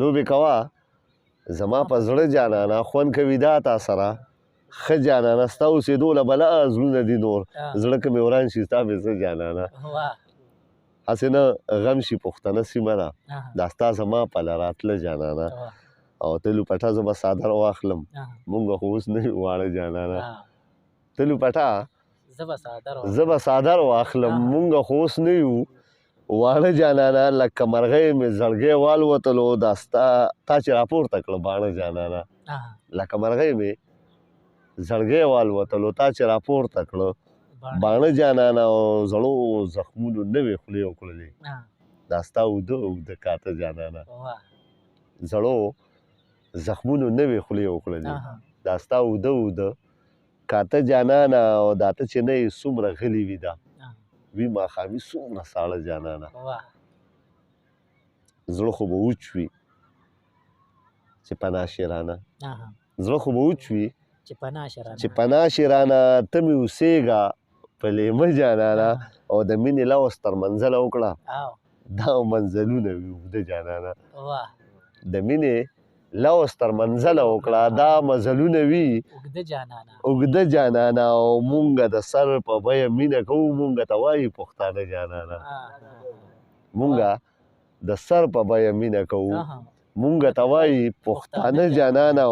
لوبې کوه زما په زړه جانانه خوند کوي دا تا سره ښه جانانه ستا اوسېدو له بلا زړونه دي نور زړه که مې وران شي ستا مې څه جانانه هسې نه غم شي پښتنه سیمه ده دا ستا زما پله راتله جانانه او ته لوپټه زه به څادر واخلم مونږ خو اوس نه یو واړه جانانه ته لوپټه زه به څادر واخلم مونږ خو اوس نه یو واړه جانانه لکه مرغۍ مې زړګی والوتلو دا ستا تا چې راپورته کړه باڼه جانانه لکه مرغۍ مې زړګی والوتلو تا چې راپورته کړه باڼه جانانه او زړو زخمونو نوې خولې وکړلې دا ستا اوده اوده کاته جانانه زړو زخمونو نوې خولې وکړلې دا ستا اوده اوده کاته جانانه او دا ته چې نه یې څومره غلې وي دا وي ماښامي څومره ساړه جانانه زړه خو به وچ وي چې پناه شیرانه زړه خو به وچ وي چې پناه شیرانه ته مې اوسېږه په لیمه جانانه او د مینې لوس تر منزله وکړه دا منزلونه وي اوږده جانانه د مینې لوس تر منزله وکړه دا مزلونه وي اوږده جانانه او مونږه د سر په بیه مینه کوو مونږه ته وایي پښتانه جانانه مونږه د سر په بیه مینه کوو مونږه ته وایي پښتانه جانانه